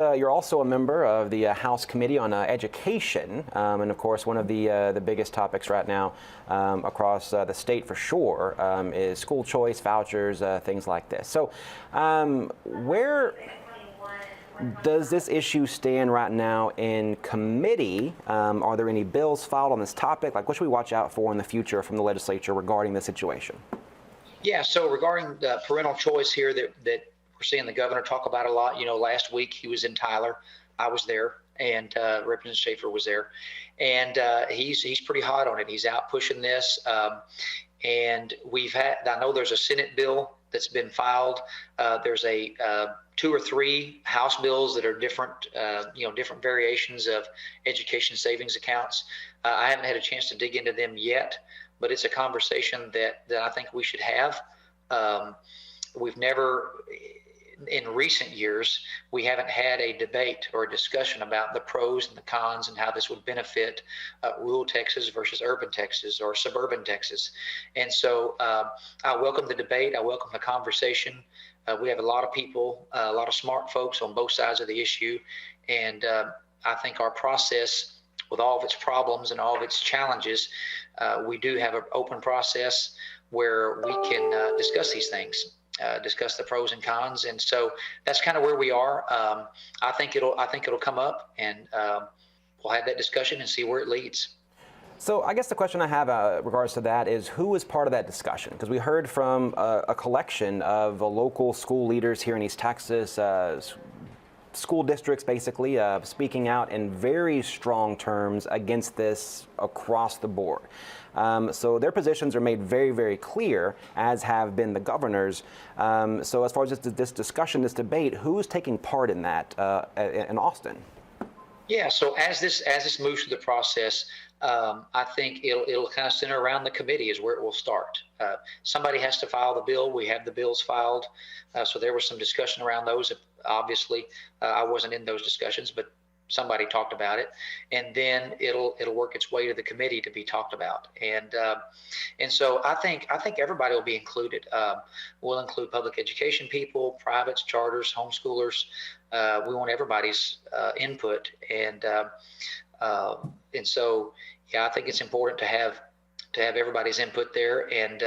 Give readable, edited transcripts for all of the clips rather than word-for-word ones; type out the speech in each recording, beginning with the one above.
You're also a member of the House Committee on Education, and of course, one of the biggest topics right now across the state for sure is school choice, vouchers, things like this. So, where does this issue stand right now in committee? Are there any bills filed on this topic? Like, what should we watch out for in the future from the legislature regarding the situation? Yeah, so regarding the parental choice here that we're seeing the governor talk about a lot. You know, last week he was in Tyler. I was there, and Representative Schaefer was there. And he's pretty hot on it. He's out pushing this. And I know there's a Senate bill that's been filed. There's a 2 or 3 House bills that are different, different variations of education savings accounts. I haven't had a chance to dig into them yet, but it's a conversation that I think we should have. We've never, in recent years, we haven't had a debate or a discussion about the pros and the cons and how this would benefit rural Texas versus urban Texas or suburban Texas. And so I welcome the debate. I welcome the conversation. We have a lot of people, a lot of smart folks on both sides of the issue. And I think our process, with all of its problems and all of its challenges, we do have an open process where we can discuss these things. Discuss the pros and cons, and so that's kind of where we are. I think it'll come up, and we'll have that discussion and see where it leads. So I guess the question I have in regards to that is, who was part of that discussion? Because we heard from a collection of local school leaders here in East Texas, school districts basically speaking out in very strong terms against this across the board. So their positions are made very, very clear, as have been the governor's. So as far as this discussion, this debate, who's taking part in that in Austin? Yeah, so as this moves through the process, I think it'll kind of center around the committee is where it will start. Somebody has to file the bill. We have the bills filed. So there was some discussion around those. Obviously, I wasn't in those discussions, but somebody talked about it, and then it'll work its way to the committee to be talked about. And so I think everybody will be included. We'll include public education people, privates, charters, homeschoolers. We want everybody's input, and so yeah, I think it's important to have everybody's input there, and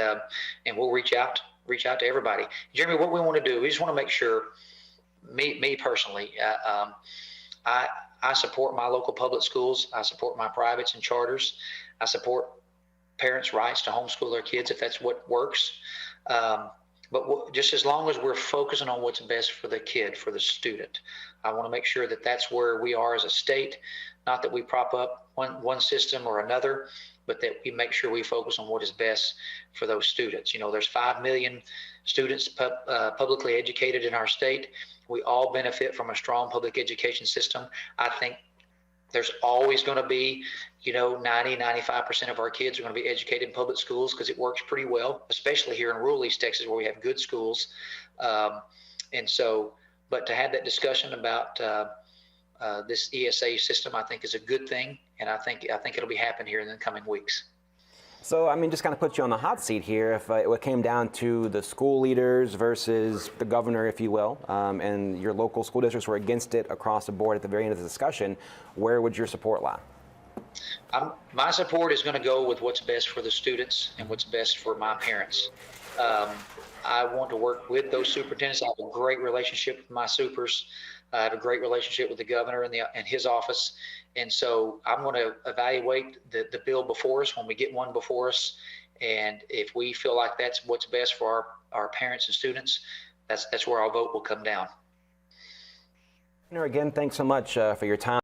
we'll reach out to everybody. Jeremy, what we want to do, we just want to make sure. Me personally, I support my local public schools. I support my privates and charters. I support parents' rights to homeschool their kids if that's what works. But just as long as we're focusing on what's best for the kid, for the student, I want to make sure that that's where we are as a state. Not that we prop up one system or another, but that we make sure we focus on what is best for those students. You know, there's 5 million students publicly educated in our state. We all benefit from a strong public education system. I think there's always going to be, 95% of our kids are going to be educated in public schools because it works pretty well, especially here in rural East Texas where we have good schools. And so, but to have that discussion about this ESA system, I think is a good thing. And I think it'll be happening here in the coming weeks. So, I mean, just kind of put you on the hot seat here. If it came down to the school leaders versus the governor, if you will, and your local school districts were against it across the board at the very end of the discussion, where would your support lie? My support is going to go with what's best for the students and what's best for my parents. I want to work with those superintendents. I have a great relationship with my supers. I have a great relationship with the governor and his office. And so I'm going to evaluate the bill before us when we get one before us. And if we feel like that's what's best for our parents and students, that's where our vote will come down. Again, thanks so much for your time.